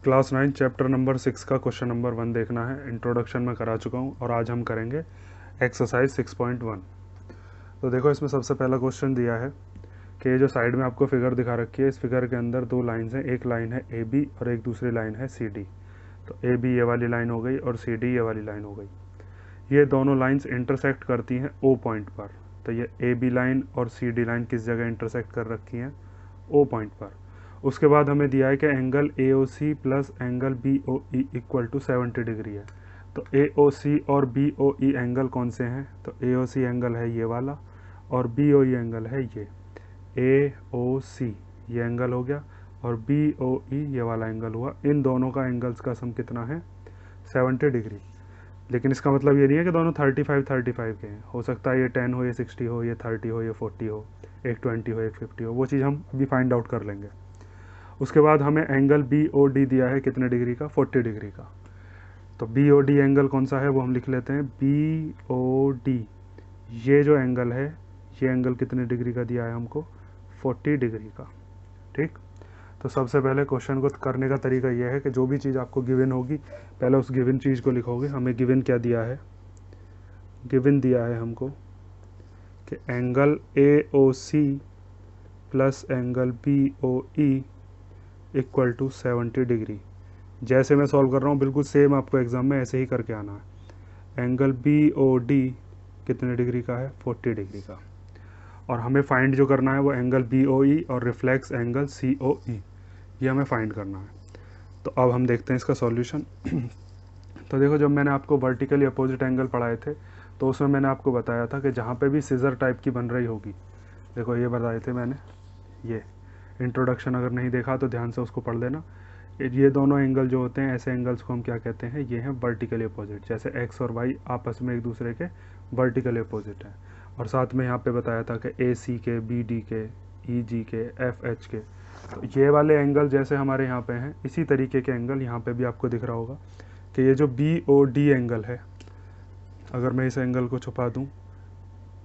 Class 9 chapter number 6 का question number 1 देखना है। इंट्रोडक्शन में करा चुका हूँ और आज हम करेंगे एक्सरसाइज 6.1। तो देखो, इसमें सबसे पहला क्वेश्चन दिया है कि ये जो साइड में आपको फिगर दिखा रखी है, इस फिगर के अंदर दो लाइन्स हैं। एक लाइन है ए बी और एक दूसरी लाइन है सी डी। तो ए बी ये वाली लाइन हो गई और सी डी ये वाली लाइन हो गई। ये दोनों लाइन्स इंटरसेक्ट करती हैं ओ पॉइंट पर। तो ये ए बी लाइन और सी डी लाइन किस जगह इंटरसेक्ट कर रखी हैं? ओ पॉइंट पर। उसके बाद हमें दिया है कि angle A O C plus angle B O E equal to 70 degree है। तो ए ओ सी और बी ओ ई एंगल कौन से हैं? तो ए ओ सी एंगल है ये वाला और बी ओ ई एंगल है ये। ए ओ सी ये एंगल हो गया और बी ओ ई ये वाला एंगल हुआ। इन दोनों का एंगल्स का सम कितना है? 70 डिग्री। लेकिन इसका मतलब ये नहीं है कि दोनों 35 के हैं। हो सकता है ये 10 हो, ये 60 हो, ये 30 हो, ये 40 हो, एक 20 हो, एक 50 हो। वो चीज़ हम अभी फाइंड आउट कर लेंगे। उसके बाद हमें एंगल बी ओ डी दिया है कितने डिग्री का? 40 डिग्री का। तो बी ओ डी एंगल कौन सा है वो हम लिख लेते हैं। बी ओ डी ये जो एंगल है, ये एंगल कितने डिग्री का दिया है हमको? 40 डिग्री का। ठीक। तो सबसे पहले क्वेश्चन को करने का तरीका यह है कि जो भी चीज़ आपको गिवन होगी, पहले उस गिवन चीज़ को लिखोगे। हमें गिवन क्या दिया है? गिवन दिया है हमको कि angle A O C plus angle B O E equal to 70 degree. जैसे मैं सॉल्व कर रहा हूँ बिल्कुल सेम आपको एग्जाम में ऐसे ही करके आना है। एंगल बी ओ डी कितने डिग्री का है? 40 डिग्री का। और हमें फाइंड जो करना है वो एंगल बी ओ ई और रिफ्लेक्स एंगल सी ओ ई, ये हमें फाइंड करना है। तो अब हम देखते हैं इसका सॉल्यूशन। तो देखो, जब मैंने आपको वर्टिकली अपोजिट एंगल पढ़ाए थे तो उसमें मैंने आपको बताया था कि जहाँ पे भी सिजर टाइप की बन रही होगी, देखो ये बताए थे मैंने, ये इंट्रोडक्शन अगर नहीं देखा तो ध्यान से उसको पढ़ लेना। ये दोनों एंगल जो होते हैं, ऐसे एंगल्स को हम क्या कहते हैं? ये हैं वर्टिकली अपोजिट। जैसे एक्स और वाई आपस में एक दूसरे के वर्टिकली अपोजिट हैं। और साथ में यहाँ पे बताया था कि ए सी के, बी डी के, ई जी के, एफ एच के। तो ये वाले एंगल जैसे हमारे यहाँ पे हैं, इसी तरीके के एंगल यहाँ पे भी आपको दिख रहा होगा कि ये जो बी ओ डी एंगल है, अगर मैं इस एंगल को छुपा दूँ,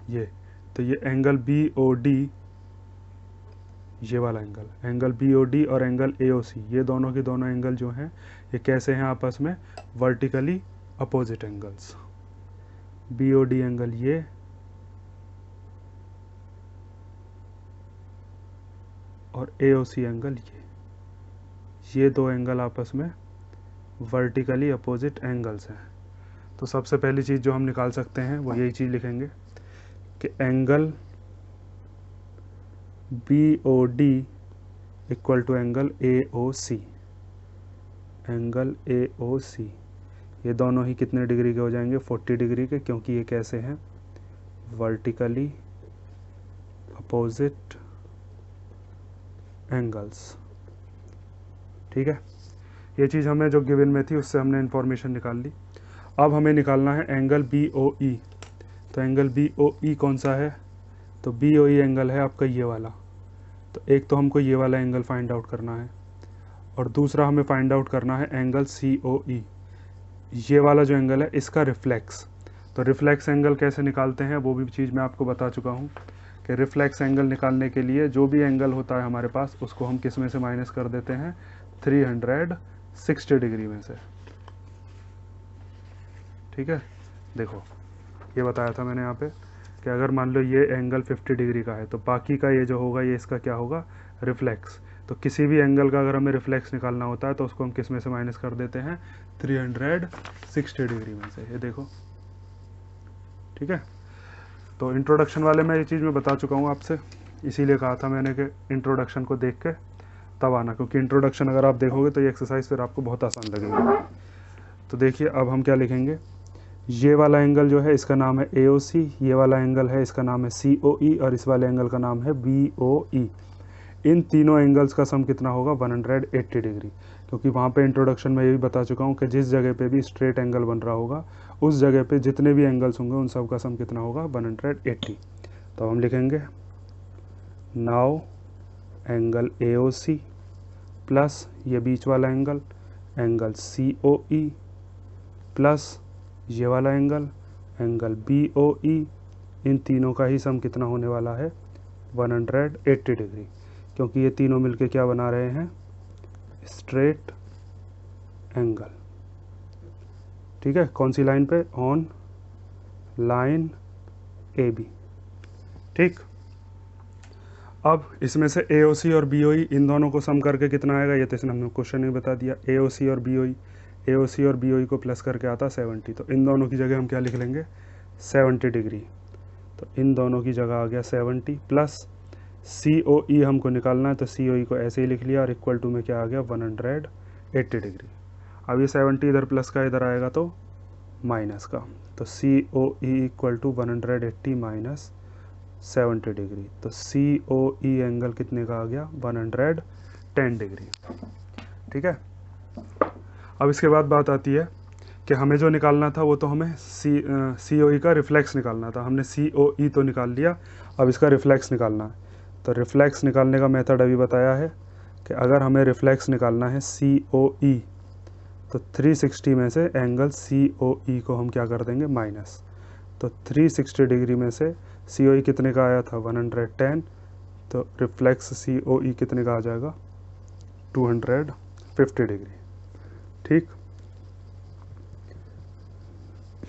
ये, तो ये एंगल बी ओ डी, ये वाला एंगल बी ओ डी और एंगल ए ओ सी, ये दोनों के दोनों एंगल जो हैं ये कैसे हैं आपस में? Vertically opposite angles. B O D angle ये और ए ओ सी एंगल ये दो एंगल आपस में वर्टिकली अपोजिट एंगल्स हैं। तो सबसे पहली चीज़ जो हम निकाल सकते हैं वो यही चीज़ लिखेंगे कि angle B O D equal to angle A O C. Angle A O C ये दोनों ही कितने डिग्री के हो जाएंगे? 40 डिग्री के, क्योंकि ये कैसे हैं? Vertically opposite angles. ठीक है, ये चीज़ हमें जो गिवन में थी उससे हमने इंफॉर्मेशन निकाल ली। अब हमें निकालना है एंगल बी ओ ई। तो एंगल बी ओ ई कौन सा है? तो बी ओ ई एंगल है आपका ये वाला। तो एक तो हमको ये वाला एंगल फाइंड आउट करना है और दूसरा हमें फाइंड आउट करना है एंगल सी ओ ई, ये वाला जो एंगल है इसका रिफ्लेक्स। तो रिफ्लेक्स एंगल कैसे निकालते हैं वो भी चीज़ मैं आपको बता चुका हूँ कि रिफ्लेक्स एंगल निकालने के लिए जो भी एंगल होता है हमारे पास उसको हम किस में से माइनस कर देते हैं? 360 डिग्री में से। ठीक है, देखो ये बताया था मैंने यहाँ पे कि अगर मान लो ये एंगल 50 डिग्री का है तो बाकी का ये जो होगा ये इसका क्या होगा? रिफ्लेक्स। तो किसी भी एंगल का अगर हमें रिफ्लेक्स निकालना होता है तो उसको हम किस में से माइनस कर देते हैं? 360 डिग्री में से। ये देखो, ठीक है। तो इंट्रोडक्शन वाले में ये चीज़ मैं बता चुका हूँ आपसे, इसीलिए कहा था मैंने कि इंट्रोडक्शन को देख के तब आना, क्योंकि इंट्रोडक्शन अगर आप देखोगे तो ये एक्सरसाइज फिर आपको बहुत आसान लगेगी। तो देखिए अब हम क्या लिखेंगे। ये वाला एंगल जो है इसका नाम है ए ओ सी, ये वाला एंगल है इसका नाम है सी ओ ई और इस वाले एंगल का नाम है बी ओ ई। इन तीनों एंगल्स का सम कितना होगा? 180 डिग्री। क्योंकि वहाँ पे इंट्रोडक्शन में ये भी बता चुका हूँ कि जिस जगह पे भी स्ट्रेट एंगल बन रहा होगा उस जगह पे जितने भी एंगल्स होंगे उन सब का सम कितना होगा? 180। तो हम लिखेंगे now angle A O C plus ये बीच वाला angle angle C O E plus ये वाला एंगल बी ओ ई, इन तीनों का ही सम कितना होने वाला है? 180 डिग्री। क्योंकि ये तीनों मिलके क्या बना रहे हैं? Straight angle. ठीक है, कौन सी लाइन पे? On line A B. ठीक, अब इसमें से AOC और BOE इन दोनों को सम करके कितना आएगा? ये तो इसने हमने क्वेश्चन में बता दिया। AOC और BOE को प्लस करके आता 70। तो इन दोनों की जगह हम क्या लिख लेंगे? 70 डिग्री। तो इन दोनों की जगह आ गया 70 प्लस COE हमको निकालना है, तो COE को ऐसे ही लिख लिया और इक्वल टू में क्या आ गया? 180 डिग्री। अब ये 70 इधर प्लस का, इधर आएगा तो माइनस का। तो COE equal to 180 minus 70 degree. तो COE एंगल कितने का आ गया? 110 डिग्री। ठीक है, अब इसके बाद बात आती है कि हमें जो निकालना था वो तो हमें COE का रिफ्लेक्स निकालना था। हमने COE तो निकाल लिया, अब इसका रिफ्लेक्स निकालना है। तो रिफ्लेक्स निकालने का मेथड अभी बताया है कि अगर हमें रिफ्लेक्स निकालना है COE, तो 360 में से एंगल COE को हम क्या कर देंगे? माइनस। तो 360 डिग्री में से COE कितने का आया था? 110। तो रिफ्लेक्स COE कितने का आ जाएगा? 250 डिग्री। ठीक,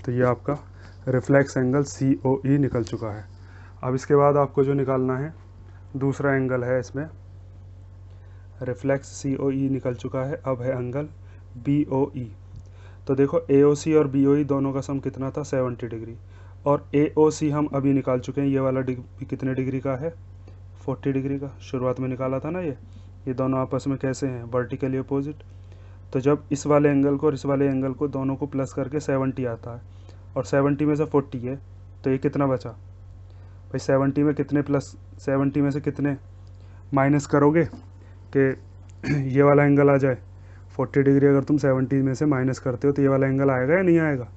तो ये आपका रिफ्लेक्स एंगल COE निकल चुका है। अब इसके बाद आपको जो निकालना है दूसरा एंगल है, इसमें रिफ्लेक्स COE निकल चुका है, अब है एंगल BOE। तो देखो AOC और BOE दोनों का सम कितना था? 70 डिग्री। और AOC हम अभी निकाल चुके हैं, ये वाला कितने डिग्री का है? 40 डिग्री का। शुरुआत में निकाला था ना ये दोनों आपस में कैसे हैं? Vertically opposite. तो जब इस वाले एंगल को और इस वाले एंगल को दोनों को प्लस करके 70 आता है और 70 में से 40 है, तो ये कितना बचा भाई? 70 में कितने प्लस 70 में से कितने माइनस करोगे कि ये वाला एंगल आ जाए? 40 डिग्री अगर तुम 70 में से माइनस करते हो तो ये वाला एंगल आएगा या नहीं आएगा?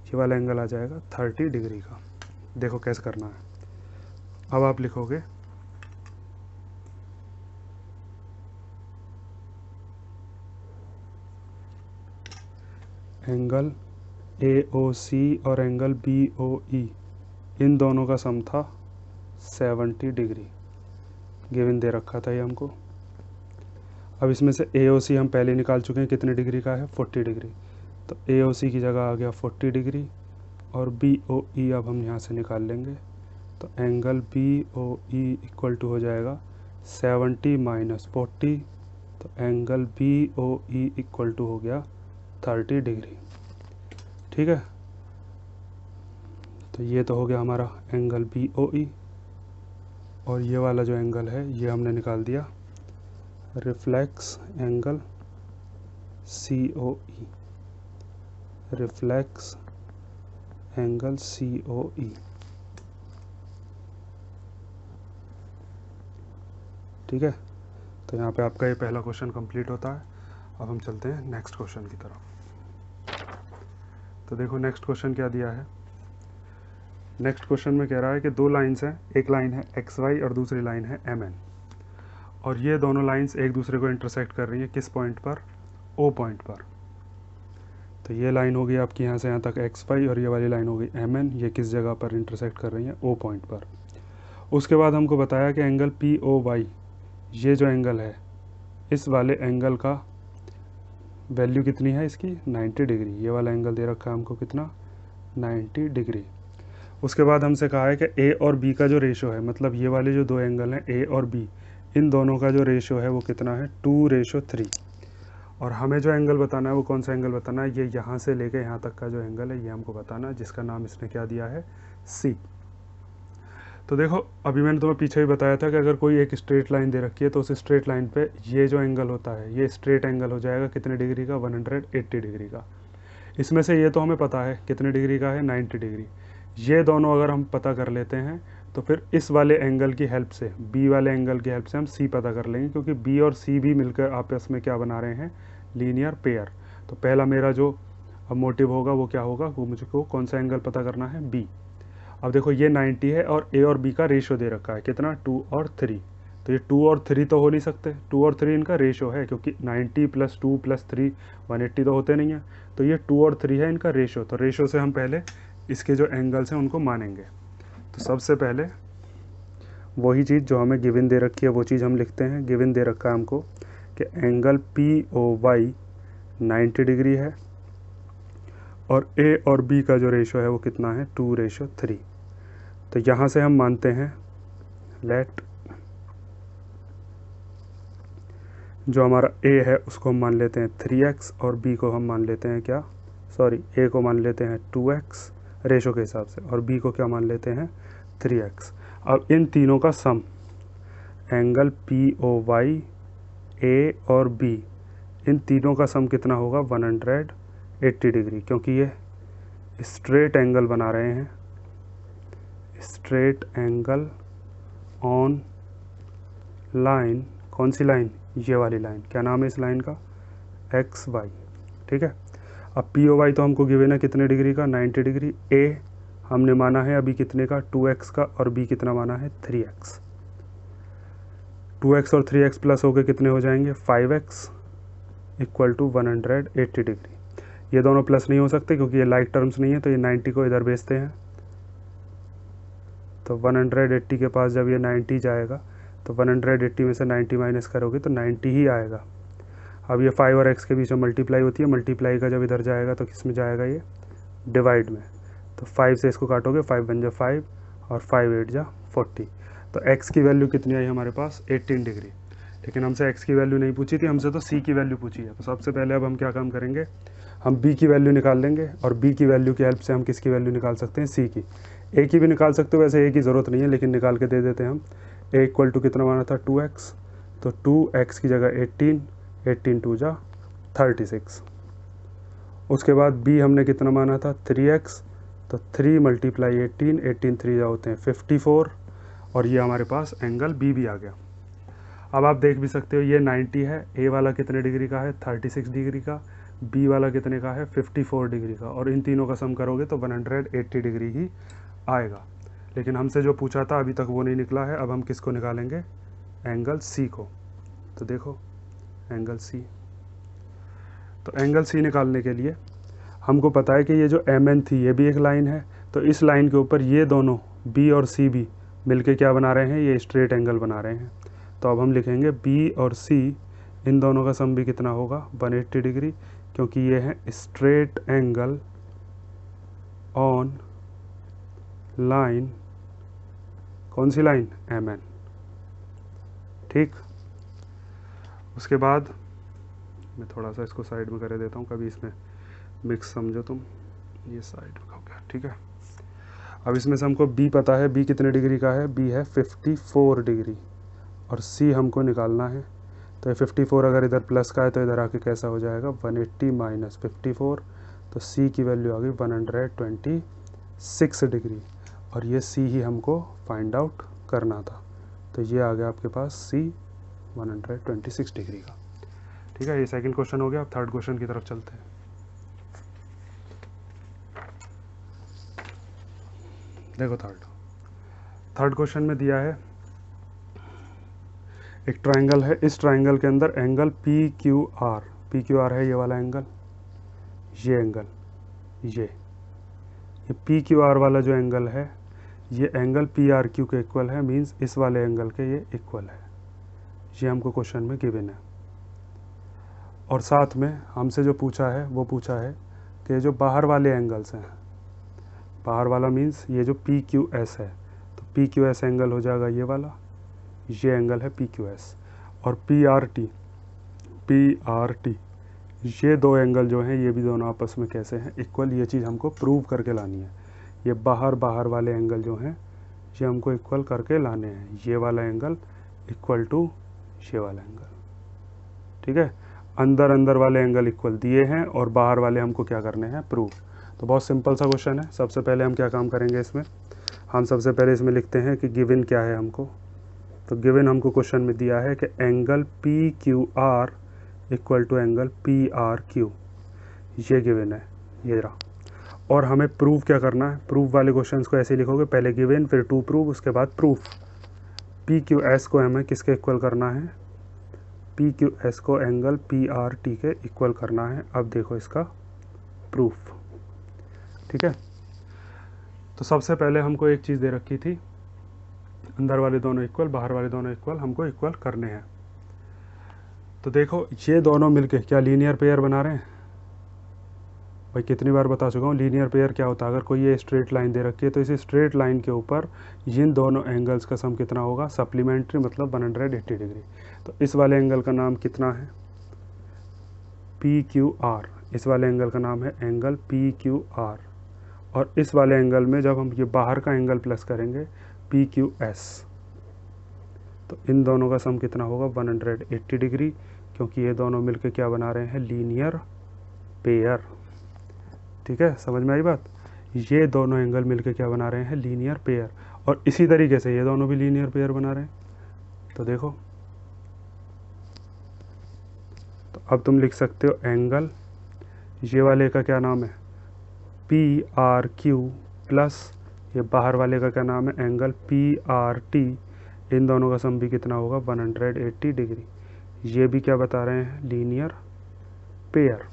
ये वाला एंगल आ जाएगा 30 डिग्री का। देखो कैसे करना है। अब आप लिखोगे एंगल AOC और एंगल BOE इन दोनों का सम था 70 डिग्री। गिवन दे रखा था ये हमको। अब इसमें से AOC हम पहले निकाल चुके हैं, कितने डिग्री का है? 40 डिग्री। तो AOC की जगह आ गया 40 डिग्री और BOE अब हम यहाँ से निकाल लेंगे। तो एंगल BOE इक्वल टू हो जाएगा 70 माइनस 40। तो एंगल BOE इक्वल टू हो गया 30 डिग्री। ठीक है, तो ये तो हो गया हमारा एंगल BOE। और ये वाला जो एंगल है ये हमने निकाल दिया reflex angle COE। Reflex angle COE। ठीक है, तो यहाँ पे आपका ये पहला क्वेश्चन कंप्लीट होता है। अब हम चलते हैं नेक्स्ट क्वेश्चन की तरफ। तो देखो नेक्स्ट क्वेश्चन क्या दिया है। नेक्स्ट क्वेश्चन में कह रहा है कि दो लाइंस हैं, एक लाइन है XY और दूसरी लाइन है MN, और ये दोनों लाइंस एक दूसरे को इंटरसेक्ट कर रही हैं किस पॉइंट पर? O पॉइंट पर। तो ये लाइन होगी आपकी यहाँ से यहाँ तक XY और ये वाली लाइन होगी MN, ये किस जगह पर इंटरसेक्ट कर रही हैं? O पॉइंट पर। उसके बाद हमको बताया कि एंगल POY, ये जो एंगल है इस वाले एंगल का वैल्यू कितनी है इसकी? 90 डिग्री। ये वाला एंगल दे रखा है हमको कितना? 90 डिग्री। उसके बाद हमसे कहा है कि A और B का जो रेशो है, मतलब ये वाले जो दो एंगल हैं A और B, इन दोनों का जो रेशो है वो कितना है? 2:3। और हमें जो एंगल बताना है वो कौन सा एंगल बताना है? ये यहाँ से लेके यहाँ तक का जो एंगल है ये हमको बताना है, जिसका नाम इसने क्या दिया है? C। तो देखो अभी मैंने तुम्हें पीछे ही बताया था कि अगर कोई एक स्ट्रेट लाइन दे रखी है तो उस स्ट्रेट लाइन पे ये जो एंगल होता है ये स्ट्रेट एंगल हो जाएगा कितने डिग्री का? 180 डिग्री का। इसमें से ये तो हमें पता है कितने डिग्री का है? 90 डिग्री। ये दोनों अगर हम पता कर लेते हैं तो फिर इस वाले एंगल की हेल्प से, B वाले एंगल की हेल्प से हम C पता कर लेंगे, क्योंकि B और C भी मिलकर आपस में क्या बना रहे हैं? Linear pair. तो पहला मेरा जो अब मोटिव होगा वो क्या होगा? वो मुझको कौन सा एंगल पता करना है? B। अब देखो ये 90 है और A और B का रेशो दे रखा है कितना? 2 और 3। तो ये 2 और 3 तो हो नहीं सकते, 2 और 3 इनका रेशो है, क्योंकि 90 + 2 + 3 180 तो होते नहीं हैं। तो ये 2 और 3 है इनका रेशो। तो रेशो से हम पहले इसके जो एंगल्स हैं उनको मानेंगे। तो सबसे पहले वही चीज़ जो हमें गिवन दे रखी है वो चीज़ हम लिखते हैं। गिवन दे रखा है हमको कि एंगल POY 90 डिग्री है, और ए और बी का जो रेशो है वो कितना है 2:3। तो यहाँ से हम मानते हैं लेट जो हमारा ए है उसको हम मान लेते हैं 3x और बी को हम मान लेते हैं क्या, सॉरी ए को मान लेते हैं 2x रेशो के हिसाब से, और बी को क्या मान लेते हैं 3x। अब इन तीनों का sum angle P O Y A और बी, इन तीनों का सम कितना होगा 180 डिग्री, क्योंकि ये स्ट्रेट एंगल बना रहे हैं, स्ट्रेट एंगल ऑन लाइन। कौन सी लाइन, ये वाली लाइन, क्या नाम है इस लाइन का, एक्स वाई। ठीक है, अब पी ओ वाई तो हमको गिवन है कितने डिग्री का 90 डिग्री, ए हमने माना है अभी कितने का 2x का, और बी कितना माना है 3x। 2x और 3x प्लस होकर कितने हो जाएंगे 5x इक्वल टू 180 डिग्री। ये दोनों प्लस नहीं हो सकते क्योंकि ये लाइक टर्म्स नहीं है, तो ये 90 को इधर भेजते हैं, तो 180 के पास जब ये 90 जाएगा तो 180 में से 90 माइनस करोगे तो 90 ही आएगा। अब ये 5 और x के बीच में मल्टीप्लाई होती है, मल्टीप्लाई का जब इधर जाएगा तो किस में जाएगा, ये डिवाइड में, तो 5 से इसको काटोगे 5 बन जा 5 और 5 8 जा 40। तो x की वैल्यू कितनी आई हमारे पास 18 डिग्री। लेकिन हमसे x की वैल्यू नहीं पूछी थी, हमसे तो c की वैल्यू पूछी है। तो सबसे पहले अब हम क्या काम करेंगे, हम b की वैल्यू निकाल लेंगे, और b की वैल्यू की हेल्प से हम किसकी वैल्यू निकाल सकते हैं, c की। a की भी निकाल सकते हो, वैसे a की ज़रूरत नहीं है लेकिन निकाल के दे देते हैं हम। a इक्वल टू कितना माना था 2x, तो 2x की जगह 18, 18 2 जा 36। उसके बाद b हमने कितना माना था 3x, तो 3 मल्टीप्लाई 18, 18 3 जा होते हैं 54, और ये हमारे पास एंगल b भी आ गया। अब आप देख भी सकते हो ये 90 है, a वाला कितने डिग्री का है 36 डिग्री का, b वाला कितने का है 54 डिग्री का, और इन तीनों का सम करोगे तो 180 डिग्री ही आएगा। लेकिन हमसे जो पूछा था अभी तक वो नहीं निकला है। अब हम किसको निकालेंगे, एंगल c को। तो देखो एंगल c, तो एंगल c निकालने के लिए हमको पता है कि ये जो mn थी ये भी एक लाइन है, तो इस लाइन के ऊपर ये दोनों b और c भी मिलके क्या बना रहे हैं, ये स्ट्रेट एंगल बना रहे हैं। तो अब हम लिखेंगे b और c, इन दोनों का सम भी कितना होगा 180 डिग्री, क्योंकि ये है स्ट्रेट एंगल ऑन लाइन, कौन सी लाइन mn। ठीक, उसके बाद मैं थोड़ा सा इसको साइड में कर देता हूँ, कभी इसमें मिक्स समझो तुम, ये साइड में हो गया। ठीक है, अब इसमें से हमको b पता है, b कितने डिग्री का है, b है 54 डिग्री, और c हमको निकालना है। तो ये 54 अगर इधर प्लस का है तो इधर आके कैसा हो जाएगा 180 माइनस 54, तो c की वैल्यू आ गई 126 डिग्री, और ये c ही हमको फाइंड आउट करना था। तो ये आ गया आपके पास c 126 डिग्री का। ठीक है, ये सेकंड क्वेश्चन हो गया। अब थर्ड क्वेश्चन की तरफ चलते हैं। देखो थर्ड क्वेश्चन में दिया है एक ट्राइंगल है, इस ट्राइंगल के अंदर एंगल पी क्यू आर है, ये वाला एंगल, ये एंगल, ये पी क्यू आर वाला जो एंगल है ये एंगल पी आर क्यू के इक्वल है, मींस इस वाले एंगल के ये इक्वल है। ये हमको क्वेश्चन में गिवन है। और साथ में हमसे जो पूछा है वो पूछा है कि जो बाहर वाले एंगल्स हैं, बाहर वाला मींस ये जो पी क्यू एस है, तो पी क्यू एस एंगल हो जाएगा ये वाला, ये एंगल है पी क्यू एस, और पी आर टी ये दो एंगल जो हैं ये भी दोनों आपस में कैसे हैं इक्वल। ये चीज़ हमको प्रूव करके लानी है। ये बाहर वाले एंगल जो हैं ये हमको इक्वल करके लाने हैं, ये वाला एंगल इक्वल टू ये वाला एंगल। ठीक है, अंदर वाले एंगल इक्वल दिए हैं और बाहर वाले हमको क्या करने हैं, प्रूव। तो बहुत सिंपल सा क्वेश्चन है। सबसे पहले हम क्या काम करेंगे इसमें, हम सबसे पहले इसमें लिखते हैं कि गिवन क्या है हमको। तो गिवन हमको क्वेश्चन में दिया है कि angle P Q R equal to angle P R Q, ये गिवन है, ये रहा। और हमें प्रूव क्या करना है, प्रूफ वाले क्वेश्चंस को ऐसे लिखोगे, पहले गिवन फिर टू प्रूव, उसके बाद प्रूफ। पी क्यू एस को हमें किसके इक्वल करना है, पी क्यू एस को एंगल पी आर टी के इक्वल करना है। अब देखो इसका प्रूफ। ठीक है, तो सबसे पहले हमको एक चीज़ दे रखी थी, अंदर वाले दोनों इक्वल बाहर वाले दोनों इक्वल, हमको इक्वल करने हैं। तो देखो ये दोनों मिलके क्या लीनियर पेयर बना रहे हैं, भाई कितनी बार बता चुका हूँ, लीनियर पेयर क्या होता है। अगर कोई ये स्ट्रेट लाइन दे रखी है तो इस स्ट्रेट लाइन के ऊपर इन दोनों एंगल्स का सम कितना होगा, सप्लीमेंट्री, मतलब 180 डिग्री। तो इस वाले एंगल का नाम कितना है, पी क्यू आर। इस वाले एंगल का नाम है एंगल पी क्यू आर। और इस वाले एंगल में जब हम ये बाहर का एंगल प्लस करेंगे पी क्यू एस, तो इन दोनों का सम कितना होगा, 180 डिग्री, क्योंकि ये दोनों मिलके क्या बना रहे हैं, लीनियर पेयर। ठीक है, समझ में आई बात। ये दोनों एंगल मिलके क्या बना रहे हैं, लीनियर पेयर। और इसी तरीके से ये दोनों भी लीनियर पेयर बना रहे हैं। तो देखो, तो अब तुम लिख सकते हो एंगल, ये वाले का क्या नाम है, पी आर क्यू, प्लस ये बाहर वाले का क्या नाम है, एंगल पी आर टी। इन दोनों का सम भी कितना होगा, 180 डिग्री। ये भी क्या बता रहे हैं, लीनियर पेयर।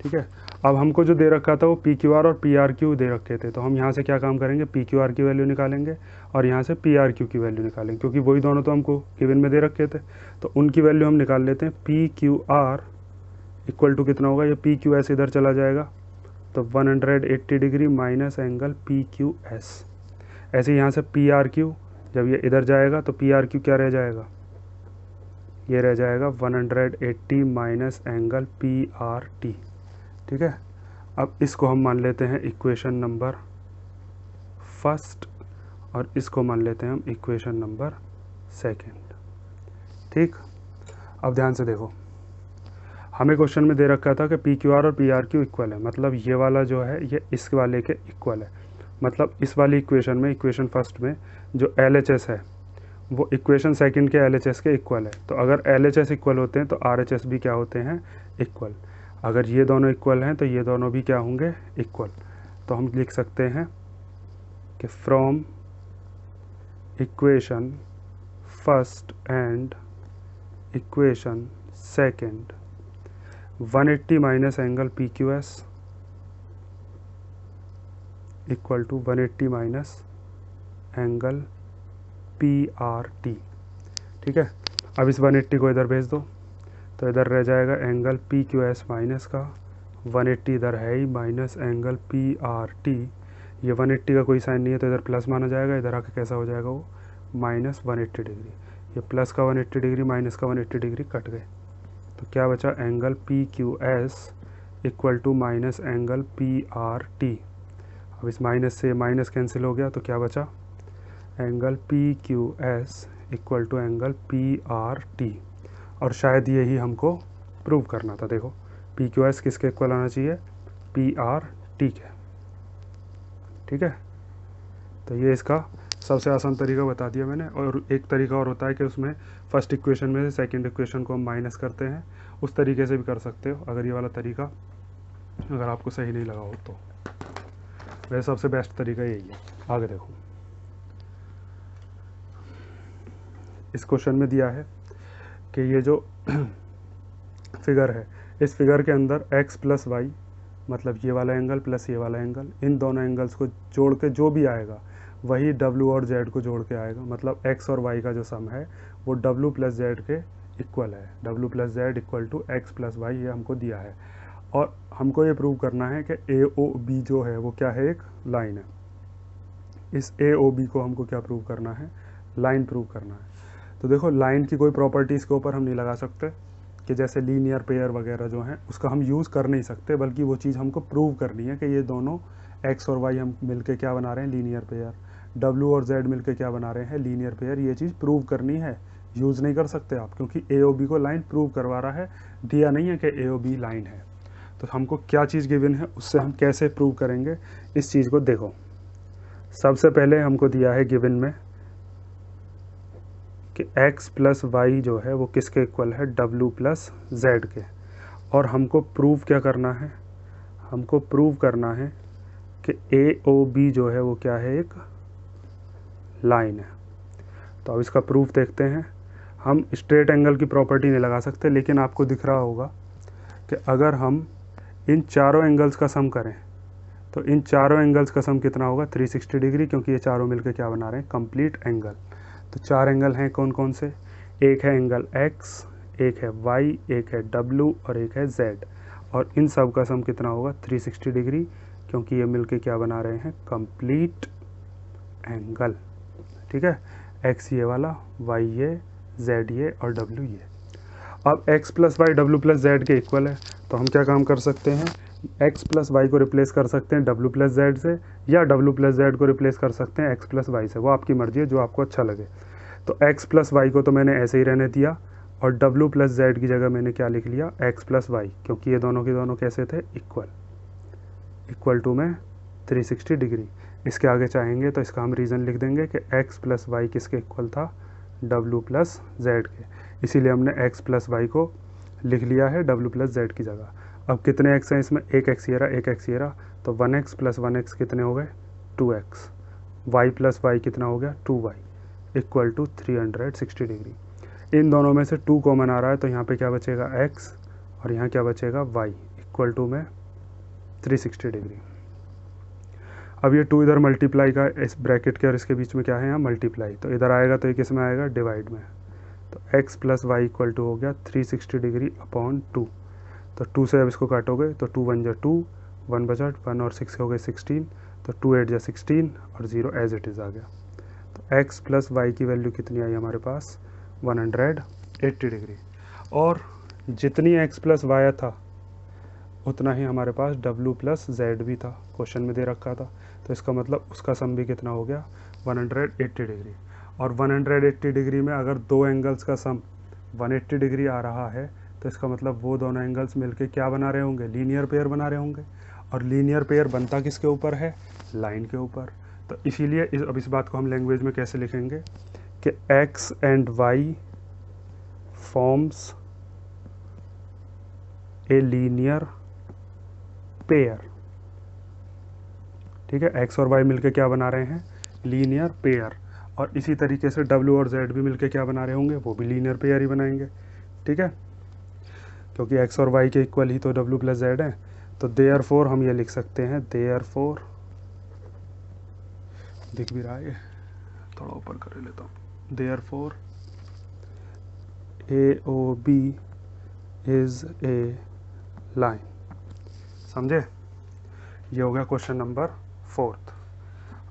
ठीक है, अब हमको जो दे रखा था वो पी क्यू आर और पी आर क्यू दे रखे थे, तो हम यहाँ से क्या काम करेंगे, पी क्यू आर की वैल्यू निकालेंगे और यहाँ से पी आर क्यू की वैल्यू निकालेंगे, क्योंकि वही दोनों तो हमको गिवन में दे रखे थे। तो उनकी वैल्यू हम निकाल लेते हैं। P Q R equal to कितना होगा, ये पी क्यू एस इधर चला जाएगा, तो 180 degree minus angle P Q S. ऐसे यहाँ से पी आर क्यू, जब ये इधर जाएगा तो पी आर क्यू क्या रह जाएगा, ये रह जाएगा 180 minus angle P R T. ठीक है, अब इसको हम मान लेते हैं इक्वेशन नंबर फर्स्ट और इसको मान लेते हैं हम इक्वेशन नंबर सेकंड। ठीक, अब ध्यान से देखो, हमें क्वेश्चन में दे रखा था कि पी क्यू आर और पी आर क्यू इक्वल है, मतलब ये वाला जो है ये इस वाले के इक्वल है। मतलब इस वाली इक्वेशन में, इक्वेशन फर्स्ट में जो एल एच एस है वो इक्वेशन सेकंड के एल एच एस के इक्वल है। तो अगर एल एच एस इक्वल होते हैं तो आर एच एस भी क्या होते हैं, इक्वल। अगर ये दोनों इक्वल हैं तो ये दोनों भी क्या होंगे, इक्वल। तो हम लिख सकते हैं कि from equation first and equation second 180 minus angle P Q S equal to 180 minus angle P R T. ठीक है, अब इस 180 को इधर भेज दो, तो इधर रह जाएगा angle P Q S minus का 180 इधर है ही, minus angle P R T. ये 180 का कोई साइन नहीं है तो इधर प्लस माना जाएगा, इधर आके कैसा हो जाएगा वो, माइनस 180 डिग्री। ये प्लस का 180 डिग्री माइनस का 180 डिग्री कट गए, तो क्या बचा, angle P Q S equal to minus angle P R T. अब इस माइनस से माइनस कैंसिल हो गया, तो क्या बचा, angle P Q S equal to angle P R T. और शायद यही हमको प्रूव करना था। देखो, पी क्यू एस किसके इक्वल आना चाहिए, पी आर टी के। ठीक है, तो ये इसका सबसे आसान तरीका बता दिया मैंने। और एक तरीका और होता है कि उसमें फर्स्ट इक्वेशन में से सेकंड इक्वेशन को हम माइनस करते हैं, उस तरीके से भी कर सकते हो, अगर ये वाला तरीका अगर आपको सही नहीं लगा हो तो। वैसे सबसे बेस्ट तरीका यही है। आगे देखो, इस क्वेश्चन में दिया है कि ये जो फिगर है, इस फिगर के अंदर x प्लस वाई, मतलब ये वाला एंगल प्लस ये वाला एंगल, इन दोनों एंगल्स को जोड़ के जो भी आएगा वही w और z को जोड़ के आएगा। मतलब x और y का जो सम है वो w प्लस z के इक्वल है। w plus Z equal to X plus Y, ये हमको दिया है। और हमको ये प्रूव करना है कि AOB जो है वो क्या है, एक लाइन है। इस AOB को हमको क्या प्रूव करना है, लाइन प्रूव करना है। तो देखो, लाइन की कोई प्रॉपर्टीज़ के ऊपर हम नहीं लगा सकते कि जैसे लीनियर पेयर वगैरह जो हैं उसका हम यूज़ कर नहीं सकते, बल्कि वो चीज़ हमको प्रूव करनी है कि ये दोनों x और y हम मिलके क्या बना रहे हैं, लीनियर पेयर। w और z मिलके क्या बना रहे हैं, लीनियर पेयर। ये चीज़ प्रूव करनी है, यूज़ नहीं कर सकते आप, क्योंकि AOB को लाइन प्रूव करवा रहा है, दिया नहीं है कि AOB लाइन है। तो हमको क्या चीज़ गिवन है उससे हम कैसे प्रूव करेंगे इस चीज़ को। देखो, सबसे पहले हमको दिया है गिवन में कि x प्लस वाई जो है वो किसके इक्वल है, w प्लस जेड के। और हमको प्रूव क्या करना है, हमको प्रूव करना है कि AOB जो है वो क्या है, एक लाइन है। तो अब इसका प्रूफ देखते हैं। हम स्ट्रेट एंगल की प्रॉपर्टी नहीं लगा सकते, लेकिन आपको दिख रहा होगा कि अगर हम इन चारों एंगल्स का सम करें तो इन चारों एंगल्स का सम कितना होगा, 360 डिग्री, क्योंकि ये चारों मिलकर क्या बना रहे हैं, कंप्लीट एंगल। तो चार एंगल हैं कौन कौन से, एक है एंगल x, एक है y, एक है w और एक है z। और इन सब का सम कितना होगा 360 डिग्री, क्योंकि ये मिलके क्या बना रहे हैं कंप्लीट एंगल। ठीक है, x ये वाला, y ये, z ये और w ये। अब x plus Y W plus Z के इक्वल है, तो हम क्या काम कर सकते हैं, x प्लस वाई को रिप्लेस कर सकते हैं w प्लस जेड से, या w प्लस जेड को रिप्लेस कर सकते हैं x प्लस वाई से, वो आपकी मर्जी है जो आपको अच्छा लगे। तो x प्लस वाई को तो मैंने ऐसे ही रहने दिया, और w प्लस जेड की जगह मैंने क्या लिख लिया x प्लस वाई, क्योंकि ये दोनों के दोनों कैसे थे इक्वल टू में 360 डिग्री। इसके आगे चाहेंगे तो इसका हम रीज़न लिख देंगे कि x प्लस वाई किसके इक्वल था, w प्लस जेड के, इसीलिए हमने x प्लस वाई को लिख लिया है w प्लस जेड की जगह। अब कितने x हैं इसमें, एक x ये रहा, एक x ये रहा, तो 1x प्लस 1x कितने हो गए 2x, y प्लस वाई कितना हो गया 2y इक्वल टू 360 डिग्री। इन दोनों में से 2 कॉमन आ रहा है, तो यहाँ पे क्या बचेगा x और यहाँ क्या बचेगा y इक्वल टू में 360 डिग्री। अब ये 2 इधर मल्टीप्लाई का, इस ब्रैकेट के और इसके बीच में क्या है यहाँ मल्टीप्लाई, तो इधर आएगा तो ये किस में आएगा डिवाइड में, तो x plus Y equal to हो गया 360 डिग्री अपॉन 2। तो 2 से अब इसको काटोगे तो 2 1 जा 2, 1 बचा 1 और 6 हो गए 16, तो 2 8 जा 16 और 0 एज इट इज़ आ गया। तो x प्लस वाई की वैल्यू कितनी आई हमारे पास 180 डिग्री, और जितनी x प्लस वाई था उतना ही हमारे पास w प्लस जेड भी था, क्वेश्चन में दे रखा था, तो इसका मतलब उसका सम भी कितना हो गया 180 डिग्री। और 180 डिग्री में अगर दो एंगल्स का सम 180 डिग्री आ रहा है, तो इसका मतलब वो दोनों एंगल्स मिलके क्या बना रहे होंगे, लीनियर पेयर बना रहे होंगे, और लीनियर पेयर बनता किसके ऊपर है, लाइन के ऊपर। तो इसीलिए अब इस बात को हम लैंग्वेज में कैसे लिखेंगे कि x and y forms a linear pair. ठीक है, x और y मिलके क्या बना रहे हैं लीनियर पेयर, और इसी तरीके से w और z भी मिलके क्या बना रहे होंगे, वो भी लीनियर पेयर ही बनाएंगे। ठीक है, क्योंकि x और y के इक्वल ही तो w प्लस जेड है, तो देयरफॉर हम ये लिख सकते हैं, देयरफॉर दिख भी रहा है, थोड़ा ऊपर कर लेता हूँ, therefore AOB is a line. समझे, ये हो गया क्वेश्चन नंबर 4।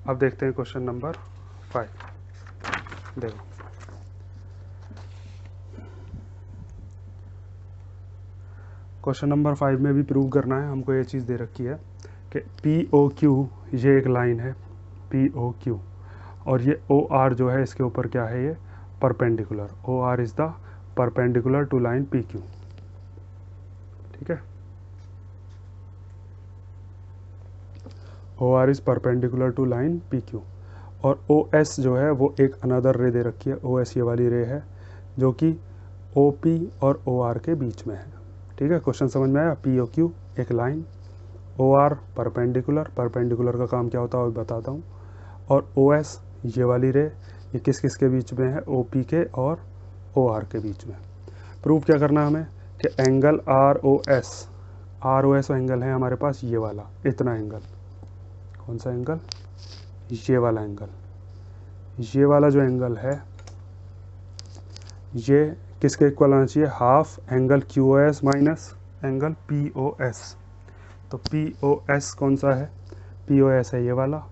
अब देखते हैं क्वेश्चन नंबर 5। देखो, क्वेश्चन नंबर 5 में भी प्रूव करना है हमको, ये चीज़ दे रखी है कि POQ ये एक लाइन है POQ, और ये OR जो है इसके ऊपर क्या है, ये perpendicular, OR is the perpendicular to line PQ। ठीक है, OR is perpendicular to line PQ, और OS जो है वो एक अनदर रे दे रखी है, OS ये वाली रे है जो कि OP और OR के बीच में है। ठीक है, क्वेश्चन समझ में आया, POQ एक लाइन, OR परपेंडिकुलर, परपेंडिकुलर का काम क्या होता है वो बताता हूँ, और OS ये वाली रे ये किस किस के बीच में है, OP के और OR के बीच में। प्रूफ क्या करना है हमें कि एंगल ROS एंगल है हमारे पास ये वाला, इतना एंगल, कौन सा एंगल, ये वाला एंगल, ये वाला जो एंगल है ये किसके इक्वल आना चाहिए, half angle QOS minus angle POS। तो POS कौन सा है, POS है ये वाला,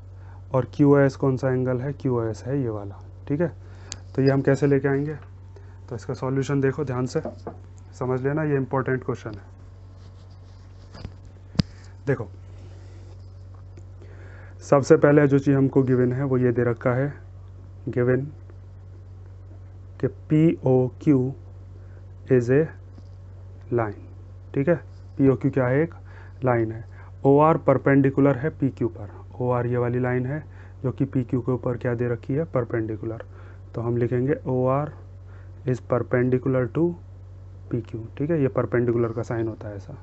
और QOS कौन सा एंगल है, QOS है ये वाला। ठीक है, तो ये हम कैसे लेके आएंगे, तो इसका सॉल्यूशन देखो ध्यान से समझ लेना, ये इंपॉर्टेंट क्वेश्चन है। देखो, सबसे पहले जो चीज़ हमको गिवन है वो ये दे रखा है, गिवन कि POQ इज ए लाइन। ठीक है, POQ क्या है, एक लाइन है। OR परपेंडिकुलर है PQ पर, OR ये वाली लाइन है जो कि PQ के ऊपर क्या दे रखी है, परपेंडिकुलर, तो हम लिखेंगे OR is perpendicular to PQ। ठीक है, ये परपेंडिकुलर का साइन होता है ऐसा,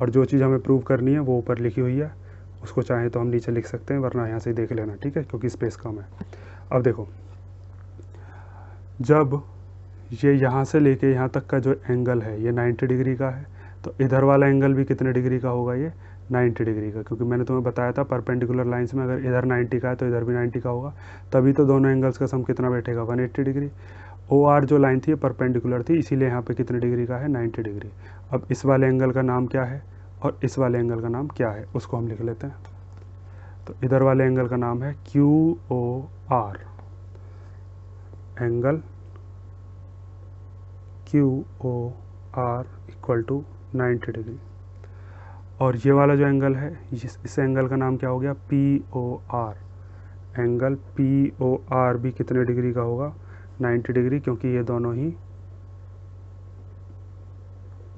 और जो चीज़ हमें प्रूव करनी है वो ऊपर लिखी हुई है, उसको चाहें तो हम नीचे लिख सकते हैं, वरना यहाँ से देख लेना। ठीक है, क्योंकि स्पेस कम है। अब देखो, जब ये यहाँ से लेके यहाँ तक का जो एंगल है ये 90 डिग्री का है, तो इधर वाला एंगल भी कितने डिग्री का होगा, ये 90 डिग्री का, क्योंकि मैंने तुम्हें बताया था परपेंडिकुलर लाइंस में अगर इधर 90 का है तो इधर भी 90 का होगा, तभी तो दोनों एंगल्स का सम कितना बैठेगा 180 डिग्री। ओ आर जो लाइन थी परपेंडिकुलर थी, इसीलिए यहाँ पे कितने डिग्री का है, 90 डिग्री। अब इस वाले एंगल का नाम क्या है और इस वाले एंगल का नाम क्या है, उसको हम लिख लेते हैं। तो इधर वाले एंगल का नाम है Q O R, angle Q O R equal to 90 degree. और ये वाला जो एंगल है, इस एंगल का नाम क्या हो गया, P O R. Angle P O R भी कितने डिग्री का होगा, 90 डिग्री, क्योंकि ये दोनों ही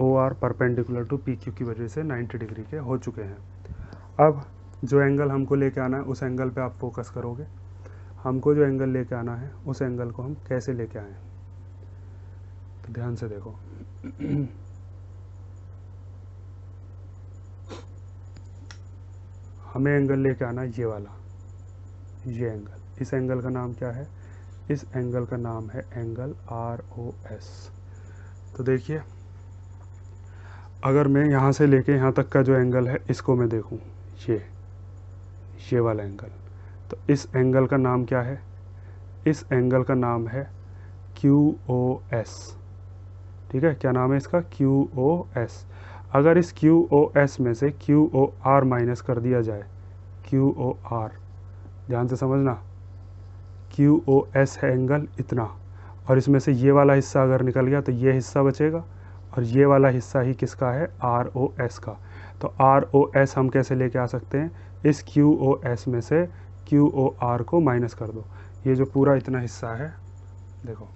O R perpendicular to P Q की वजह से 90 डिग्री के हो चुके हैं। अब जो एंगल हमको लेके आना है उस एंगल पे आप फोकस करोगे। हमको जो एंगल लेके आना है उस एंगल को हम कैसे लेके आए, तो ध्यान से देखो। हमें एंगल लेके आना है ये वाला, ये एंगल। इस एंगल का नाम क्या है, इस एंगल का नाम है एंगल आर ओ एस। तो देखिए, अगर मैं यहाँ से लेके यहाँ तक का जो एंगल है इसको मैं देखूँ, ये वाला एंगल, तो इस एंगल का नाम क्या है, इस एंगल का नाम है क्यू ओ एस। ठीक है, क्या नाम है इसका, क्यू ओ एस। अगर इस क्यू ओ एस में से क्यू ओ आर माइनस कर दिया जाए, क्यू ओ आर, ध्यान से समझना, क्यू ओ एस है एंगल इतना, और इसमें से ये वाला हिस्सा अगर निकल गया तो ये हिस्सा बचेगा, और ये वाला हिस्सा ही किसका है, आर ओ एस का। तो आर ओ एस हम कैसे लेके आ सकते हैं, इस क्यू ओ एस में से क्यू ओ आर को माइनस कर दो। ये जो पूरा इतना हिस्सा है, देखो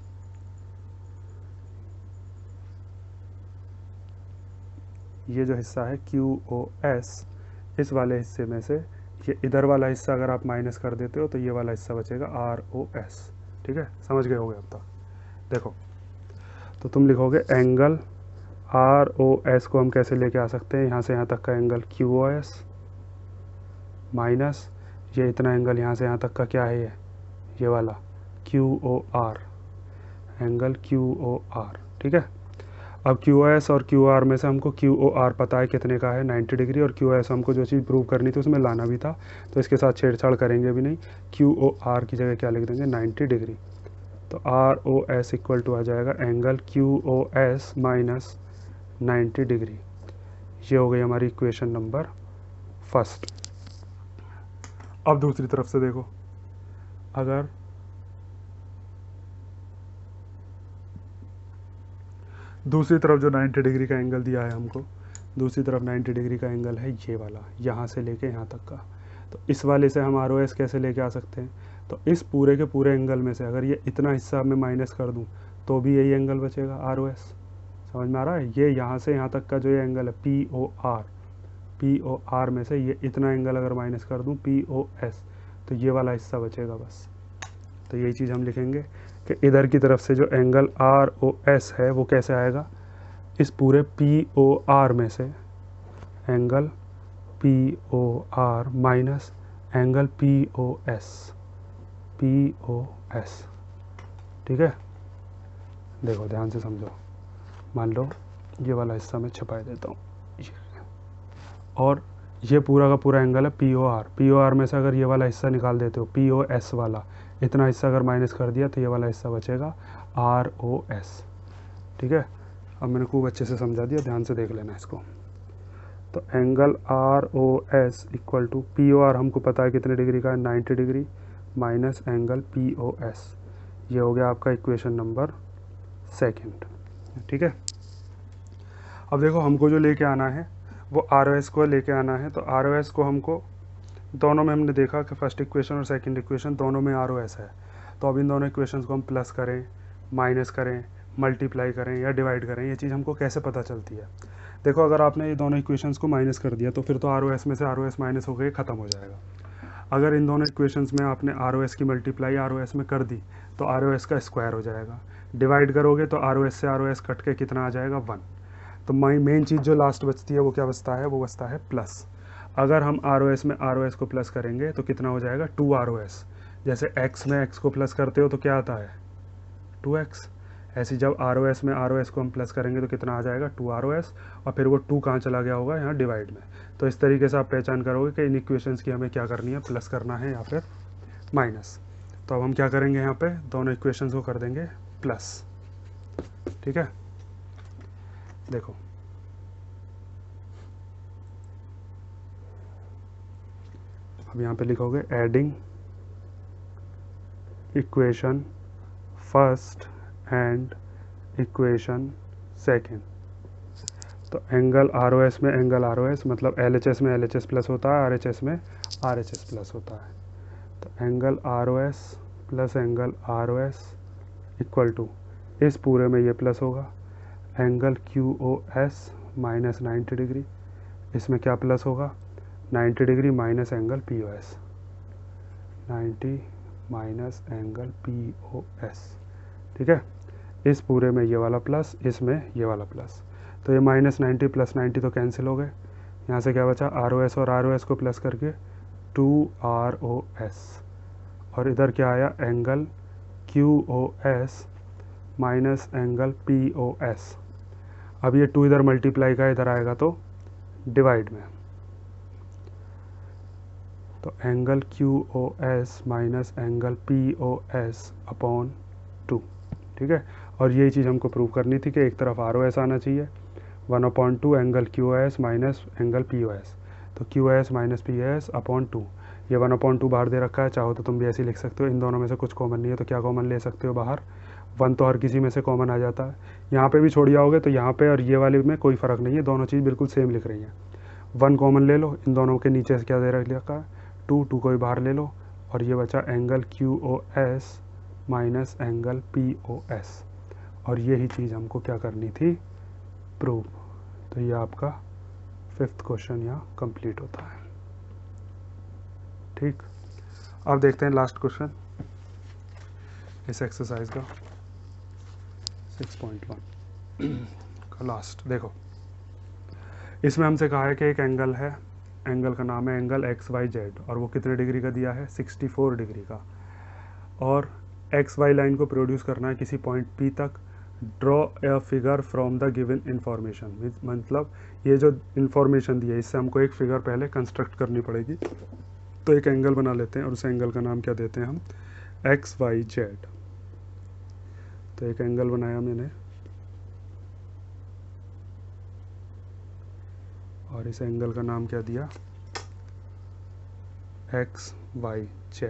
ये जो हिस्सा है क्यू ओ एस, इस वाले हिस्से में से ये इधर वाला हिस्सा अगर आप माइनस कर देते हो तो ये वाला हिस्सा बचेगा आर ओ एस। ठीक है, समझ गए होगे अब तक। देखो, तो तुम लिखोगे एंगल आर ओ एस को हम कैसे लेके आ सकते हैं, यहाँ से यहाँ तक का angle Q O S minus ये इतना एंगल यहाँ से यहाँ तक का क्या है, ये वाला Q O R, angle Q O R. ठीक है, अब क्यू एस और क्यू आर में से हमको क्यू ओ आर पता है कितने का है, 90 डिग्री, और क्यू एस हमको जो चीज़ प्रूव करनी थी उसमें लाना भी था, तो इसके साथ छेड़छाड़ करेंगे भी नहीं। क्यू ओ आर की जगह क्या लिख देंगे, 90 डिग्री। तो R O S equal to आ जाएगा angle Q O S minus 90 degree. ये हो गई हमारी इक्वेशन नंबर फर्स्ट। अब दूसरी तरफ से देखो, अगर दूसरी तरफ जो 90 डिग्री का एंगल दिया है हमको, दूसरी तरफ 90 डिग्री का एंगल है ये वाला, यहाँ से लेके यहाँ तक का, तो इस वाले से हम आर ओ एस कैसे लेके आ सकते हैं, तो इस पूरे के पूरे एंगल में से अगर ये इतना हिस्सा मैं माइनस कर दूँ तो भी यही एंगल बचेगा आर ओ एस। समझ में आ रहा है, ये यहाँ से यहाँ तक का जो ये एंगल है P O R, P O R में से ये इतना एंगल अगर माइनस कर दूँ पी ओ एस, तो ये वाला हिस्सा बचेगा बस। तो यही चीज़ हम लिखेंगे कि इधर की तरफ से जो एंगल आर ओ एस है वो कैसे आएगा, इस पूरे पी ओ आर में से angle P O R minus angle P O S, P O S. ठीक है, देखो ध्यान से समझो, मान लो ये वाला हिस्सा मैं छुपा देता हूँ, और ये पूरा का पूरा एंगल है P O R. P O R में से अगर ये वाला हिस्सा निकाल देते हो, पी ओ एस वाला, इतना हिस्सा अगर माइनस कर दिया तो ये वाला हिस्सा बचेगा आर ओ एस। ठीक है, अब मैंने खूब अच्छे से समझा दिया, ध्यान से देख लेना इसको। तो angle R O S equal to P O R हमको पता है कितने डिग्री का है, 90 degree, minus angle P O S. ये हो गया आपका इक्वेशन नंबर सेकेंड। ठीक है, अब देखो हमको जो लेके आना है वो आर ओ एस को लेके आना है। तो आर ओ एस को हमको दोनों में हमने देखा कि फर्स्ट इक्वेशन और सेकंड इक्वेशन दोनों में आर ओ एस है। तो अब इन दोनों इक्वेशंस को हम प्लस करें, माइनस करें, मल्टीप्लाई करें या डिवाइड करें, ये चीज़ हमको कैसे पता चलती है। देखो, अगर आपने ये दोनों इक्वेशंस को माइनस कर दिया तो फिर तो आर ओ एस में से आर ओ एस माइनस हो गए, ख़त्म हो जाएगा। अगर इन दोनों इक्वेशंस में आपने आर ओ एस की मल्टीप्लाई आर ओ एस में कर दी तो आर ओ एस का स्क्वायर हो जाएगा। डिवाइड करोगे तो आर ओ एस से आर ओ एस कट के कितना आ जाएगा, 1। तो मेन चीज़ जो लास्ट बचती है वो क्या बचता है, वो बचता है प्लस। अगर हम आर ओ एस में आर ओ एस को प्लस करेंगे तो कितना हो जाएगा, 2 आर ओ एस। जैसे x में x को प्लस करते हो तो क्या आता है, 2x। ऐसे जब आर ओ एस में आर ओ एस को हम प्लस करेंगे तो कितना आ जाएगा, 2 आर ओ एस, और फिर वो 2 कहाँ चला गया होगा, यहाँ डिवाइड में। तो इस तरीके से आप पहचान करोगे कि इन इक्वेशंस की हमें क्या करनी है, प्लस करना है या फिर माइनस। तो अब हम क्या करेंगे, यहाँ पे दोनों इक्वेशंस को कर देंगे प्लस। ठीक है, देखो अब यहाँ पे लिखोगे adding equation first and equation second. तो एंगल आर ओ एस में एंगल आर ओ एस मतलब एल एच एस में एल एच एस प्लस होता है, आर एच एस में आर एच एस प्लस होता है। तो angle R O S plus angle R O S equal to, इस पूरे में ये प्लस होगा, angle Q O S minus 90 degree, इसमें क्या प्लस होगा 90 degree minus angle P O S, 90 minus angle P O S. ठीक है, इस पूरे में ये वाला प्लस, इसमें ये वाला प्लस, तो ये माइनस 90 प्लस 90 तो कैंसिल हो गए। यहाँ से क्या बचा आर ओ एस और आर ओ एस को प्लस करके 2ROS, और इधर क्या आया angle QOS minus angle POS। अब ये 2 इधर मल्टीप्लाई का इधर आएगा तो डिवाइड में, तो angle QOS minus angle POS upon 2। ठीक है, और यही चीज़ हमको प्रूव करनी थी कि एक तरफ ROS आना चाहिए, 1/2 angle QOS minus angle POS, तो QOS माइनस POS अपॉन 2। ये 1/2 बाहर दे रखा है, चाहो तो तुम भी ऐसे लिख सकते हो, इन दोनों में से कुछ कॉमन नहीं है तो क्या कॉमन ले सकते हो बाहर, 1 तो हर किसी में से कॉमन आ जाता है। यहाँ पे भी छोड़ जाओगे तो यहाँ पे और ये वाले में कोई फ़र्क नहीं है, दोनों चीज़ बिल्कुल सेम लिख रही हैं। 1 कॉमन ले लो, इन दोनों के नीचे से क्या दे रखा है 2 को भी बाहर ले लो, और ये बचा angle QOS minus angle POS, और यही चीज़ हमको क्या करनी थी प्रूव। तो ये आपका 5th क्वेश्चन यहाँ कंप्लीट होता है। ठीक, अब देखते हैं लास्ट क्वेश्चन इस एक्सरसाइज का 6.1 का लास्ट। देखो इसमें हमसे कहा है कि एक एंगल है, एंगल का नाम है एंगल XYZ, और वो कितने डिग्री का दिया है 64 डिग्री का, और XY लाइन को प्रोड्यूस करना है किसी पॉइंट P तक। Draw a figure from the given information, मतलब ये जो इंफॉर्मेशन दी है इससे हमको एक फिगर पहले कंस्ट्रक्ट करनी पड़ेगी। तो एक एंगल बना लेते हैं और उस एंगल का नाम क्या देते हैं हम XYZ। तो एक एंगल बनाया मैंने, और इस एंगल का नाम क्या दिया XYZ।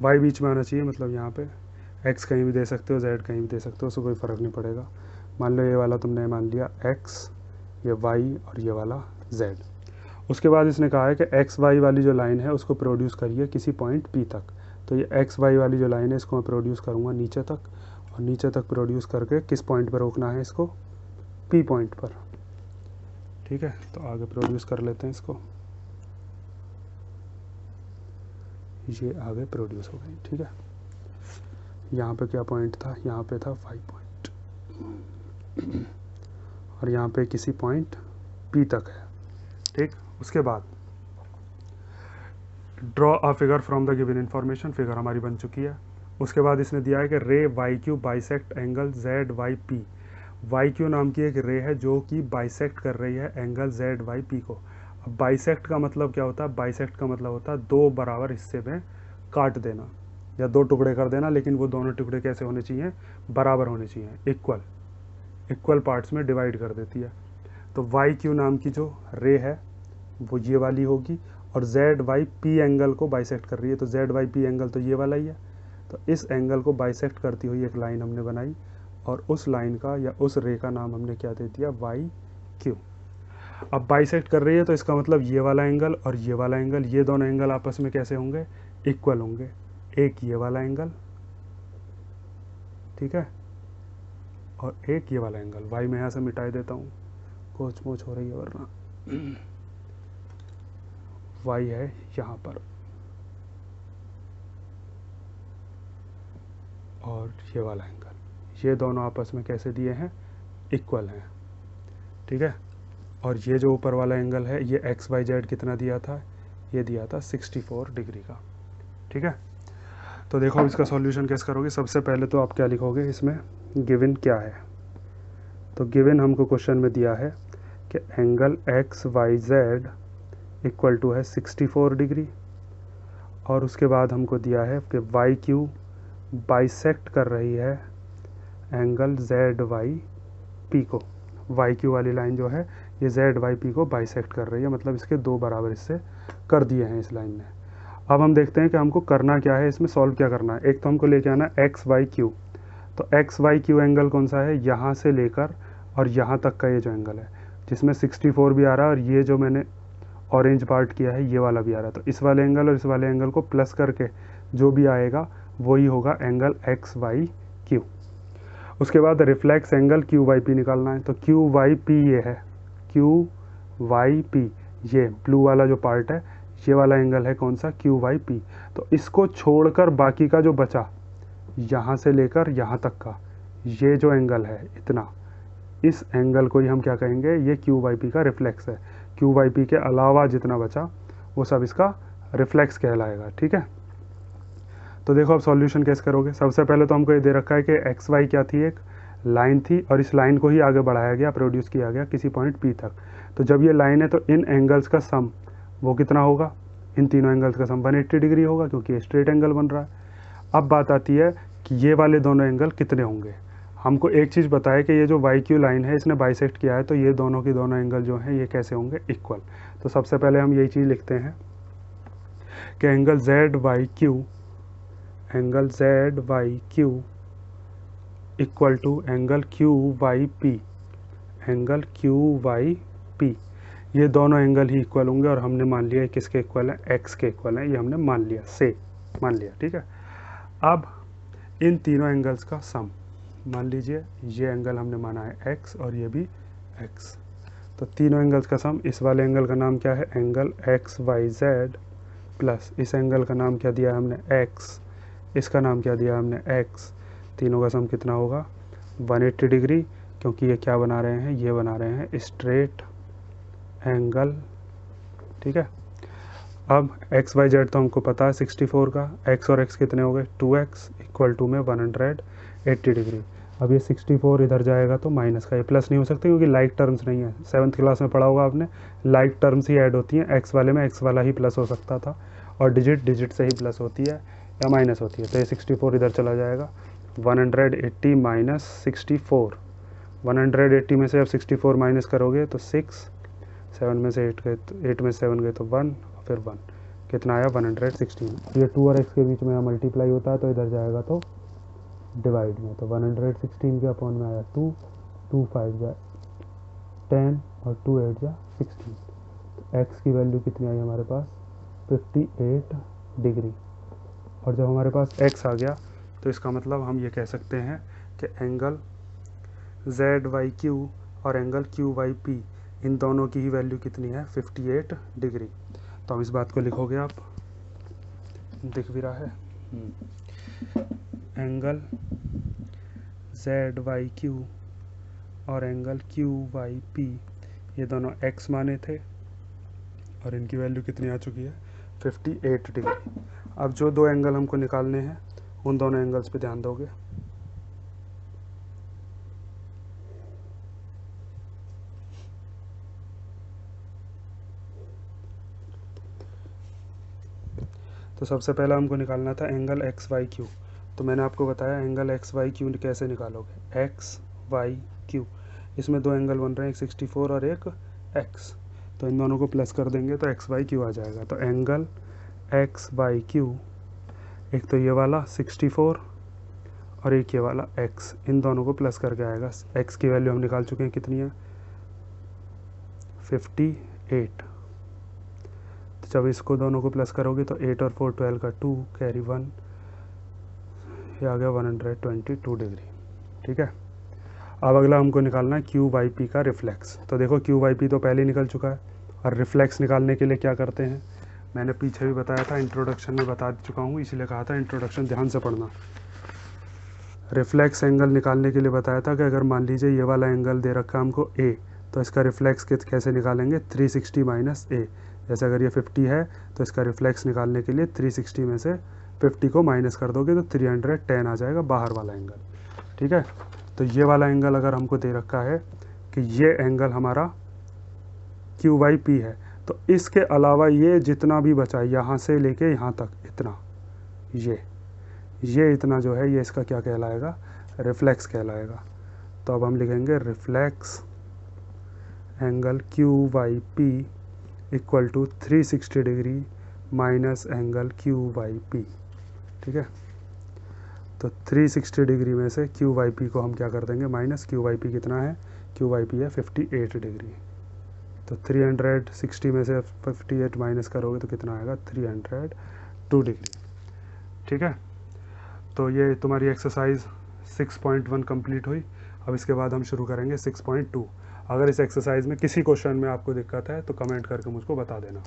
Y बीच में आना चाहिए, मतलब यहाँ पे X कहीं भी दे सकते हो, Z कहीं भी दे सकते हो, उससे कोई फ़र्क नहीं पड़ेगा। मान लो ये वाला तुमने मान लिया X, ये Y और ये वाला Z। उसके बाद इसने कहा है कि XY वाली जो लाइन है उसको प्रोड्यूस करिए किसी पॉइंट P तक। तो ये XY वाली जो लाइन है इसको मैं प्रोड्यूस करूँगा नीचे तक, और नीचे तक प्रोड्यूस करके किस पॉइंट पर रोकना है इसको P पॉइंट पर। ठीक है, तो आगे प्रोड्यूस कर लेते हैं इसको, ये आगे प्रोड्यूस हो गई। ठीक है, यहाँ पे क्या पॉइंट था, यहाँ पे था 5 पॉइंट, और यहाँ पे किसी पॉइंट P तक है। ठीक, उसके बाद draw a figure from the given information, figure हमारी बन चुकी है। उसके बाद इसने दिया है कि रे YQ bisect angle ZYP। YQ नाम की एक रे है जो कि बाइसेक्ट कर रही है एंगल ZYP को। अब बाइसेक्ट का मतलब क्या होता है, बाइसेक्ट का मतलब होता है 2 बराबर हिस्से में काट देना या 2 टुकड़े कर देना, लेकिन वो दोनों टुकड़े कैसे होने चाहिए, बराबर होने चाहिए, इक्वल पार्ट्स में डिवाइड कर देती है। तो YQ नाम की जो रे है वो ये वाली होगी, और ZYP एंगल को बाइसेक्ट कर रही है, तो ZYP एंगल तो ये वाला ही है। तो इस एंगल को बाइसेक्ट करती हुई एक लाइन हमने बनाई, और उस लाइन का या उस रे का नाम हमने क्या दे दिया YQ। अब बाइसेक्ट कर रही है तो इसका मतलब ये वाला एंगल और ये वाला एंगल, ये दोनों एंगल आपस में कैसे होंगे, इक्वल होंगे। एक ये वाला एंगल, ठीक है, और एक ये वाला एंगल। Y मैं यहाँ से मिटाई देता हूँ, कोच मोच हो रही है वरना। Y है यहाँ पर, और ये वाला एंगल, ये दोनों आपस में कैसे दिए हैं, इक्वल हैं। ठीक है, और ये जो ऊपर वाला एंगल है ये XYZ कितना दिया था, ये दिया था 64 डिग्री का। ठीक है, तो देखो अब इसका सॉल्यूशन कैसे करोगे। सबसे पहले तो आप क्या लिखोगे, इसमें गिवन क्या है। तो गिवन हमको क्वेश्चन में दिया है कि एंगल XYZ इक्वल टू है 64 डिग्री, और उसके बाद हमको दिया है कि YQ बाइसेक्ट कर रही है एंगल जेड वाई पी को। वाई क्यू वाली लाइन जो है ये जेड वाई पी को बाइसेक्ट कर रही है, मतलब इसके 2 बराबर इससे कर दिए हैं इस लाइन ने। अब हम देखते हैं कि हमको करना क्या है, इसमें सॉल्व क्या करना है। एक तो हमको लेके आना एक्स वाई क्यू, तो एक्स वाई क्यू एंगल कौन सा है, यहाँ से लेकर और यहाँ तक का ये जो एंगल है, जिसमें 64 भी आ रहा है और ये जो मैंने ऑरेंज पार्ट किया है ये वाला भी आ रहा है। तो इस वाले एंगल और इस वाले एंगल को प्लस करके जो भी आएगा वही होगा एंगल एक्स वाई क्यू। उसके बाद reflex angle Q Y P निकालना है। तो क्यू वाई पी ये है, क्यू वाई पी ये ब्लू वाला जो पार्ट है ये वाला एंगल है कौन सा, क्यू वाई पी। तो इसको छोड़कर बाकी का जो बचा यहाँ से लेकर यहाँ तक का ये जो एंगल है इतना, इस एंगल को ही हम क्या कहेंगे, ये क्यू वाई पी का रिफ्लेक्स है। क्यू वाई पी के अलावा जितना बचा वो सब इसका रिफ्लेक्स कहलाएगा। ठीक है, तो देखो अब सॉल्यूशन कैसे करोगे। सबसे पहले तो हमको ये दे रखा है कि एक्स वाई क्या थी, एक लाइन थी और इस लाइन को ही आगे बढ़ाया गया, प्रोड्यूस किया गया किसी पॉइंट पी तक। तो जब ये लाइन है तो इन एंगल्स का सम वो कितना होगा, इन तीनों एंगल्स का सम 180 डिग्री होगा क्योंकि ये स्ट्रेट एंगल बन रहा है। अब बात आती है कि ये वाले दोनों एंगल कितने होंगे। हमको एक चीज़ बताया कि ये जो वाई क्यू लाइन है इसने बाइसेक्ट किया है, तो ये दोनों की दोनों एंगल जो हैं ये कैसे होंगे, इक्वल। तो सबसे पहले हम यही चीज़ लिखते हैं कि angle Z Y Q, angle Z Y Q equal to angle Q Y P, angle Q Y P, ये दोनों एंगल ही इक्वल होंगे। और हमने मान लिया किसके इक्वल है, एक्स के इक्वल है, ये हमने मान लिया, से मान लिया। ठीक है, अब इन तीनों एंगल्स का सम मान लीजिए, ये एंगल हमने माना है एक्स और ये भी एक्स, तो तीनों एंगल्स का सम, इस वाले एंगल का नाम क्या है, angle X Y Z, plus इस एंगल का नाम क्या दिया है हमने, एक्स, इसका नाम क्या दिया हमने, एक्स, तीनों का सम कितना होगा 180 डिग्री, क्योंकि ये क्या बना रहे हैं, ये बना रहे हैं स्ट्रेट एंगल। ठीक है, अब एक्स वाई जेड तो हमको पता है 64 का, एक्स और एक्स कितने हो गए 2x इक्वल टू में 180 डिग्री। अब ये 64 इधर जाएगा तो माइनस का, ये प्लस नहीं हो सकता क्योंकि लाइक टर्म्स नहीं है। 7th क्लास में पढ़ा होगा आपने, लाइक टर्म्स ही ऐड होती हैं। एक्स वाले में एक्स वाला ही प्लस हो सकता था और डिजिट से ही प्लस होती है या माइनस होती है। तो ये 64 इधर चला जाएगा, 180 माइनस 64, 180 में से अब 64 माइनस करोगे तो 6, 7 में से 8 गए तो 8 में 7 गए तो 1, फिर 1, कितना आया 116। ये 2 और x के बीच में मल्टीप्लाई होता है तो इधर जाएगा तो डिवाइड में, तो 116 के अपॉन में आया 2, 2 5 जा 10 और 2 8 जा 16। तो x की वैल्यू कितनी आई हमारे पास 58 डिग्री। और जब हमारे पास x आ गया तो इसका मतलब हम ये कह सकते हैं कि एंगल जेड वाई क्यू और एंगल क्यू वाई पी, इन दोनों की ही वैल्यू कितनी है 58 डिग्री। तो अब इस बात को लिखोगे आप, दिख भी रहा है, एंगल जेड वाई क्यू और एंगल क्यू वाई पी, ये दोनों x माने थे और इनकी वैल्यू कितनी आ चुकी है 58 डिग्री। अब जो दो एंगल हमको निकालने हैं उन दोनों एंगल्स पे ध्यान दोगे। तो सबसे पहला हमको निकालना था एंगल एक्स वाई क्यू। तो मैंने आपको बताया एंगल एक्स वाई क्यू कैसे निकालोगे, एक्स वाई क्यू, इसमें दो एंगल बन रहे हैं, एक 64 और एक एक्स, तो इन दोनों को प्लस कर देंगे तो एक्स वाई क्यू आ जाएगा। तो एंगल एक्स वाई क्यू, एक तो ये वाला 64 और एक ये वाला एक्स, इन दोनों को प्लस करके आएगा। एक्स की वैल्यू हम निकाल चुके हैं, कितनी है 58। तो जब इसको दोनों को प्लस करोगे तो 8 और 4 12 का 2 कैरी 1, ये आ गया 122 डिग्री। ठीक है, अब अगला हमको निकालना है क्यू वाई पी का रिफ्लेक्स। तो देखो क्यू वाई पी तो पहले ही निकल चुका है, और रिफ्लेक्स निकालने के लिए क्या करते हैं, मैंने पीछे भी बताया था, इंट्रोडक्शन में बता चुका हूँ, इसलिए कहा था इंट्रोडक्शन ध्यान से पढ़ना। रिफ्लेक्स एंगल निकालने के लिए बताया था कि अगर मान लीजिए ये वाला एंगल दे रखा है हमको ए, तो इसका रिफ्लेक्स कैसे निकालेंगे 360 माइनस ए। जैसे अगर ये 50 है तो इसका रिफ्लेक्स निकालने के लिए 360 में से 50 को माइनस कर दोगे तो 310 आ जाएगा बाहर वाला एंगल। ठीक है, तो ये वाला एंगल अगर हमको दे रखा है कि ये एंगल हमारा क्यू वाई पी है, तो इसके अलावा ये जितना भी बचा यहाँ से लेके यहाँ तक इतना, ये इतना जो है ये इसका क्या कहलाएगा, रिफ्लेक्स कहलाएगा। तो अब हम लिखेंगे reflex angle Q Y P equal to 360 degree minus angle Q Y P. ठीक है, तो 360 डिग्री में से क्यू वाई पी को हम क्या कर देंगे माइनस, क्यू वाई पी कितना है, क्यू वाई पी है 58 डिग्री। तो 360 में से 58 माइनस करोगे तो कितना आएगा, 302 डिग्री। ठीक है, तो ये तुम्हारी एक्सरसाइज 6.1 कंप्लीट हुई। अब इसके बाद हम शुरू करेंगे 6.2। अगर इस एक्सरसाइज में किसी क्वेश्चन में आपको दिक्कत है तो कमेंट करके मुझको बता देना।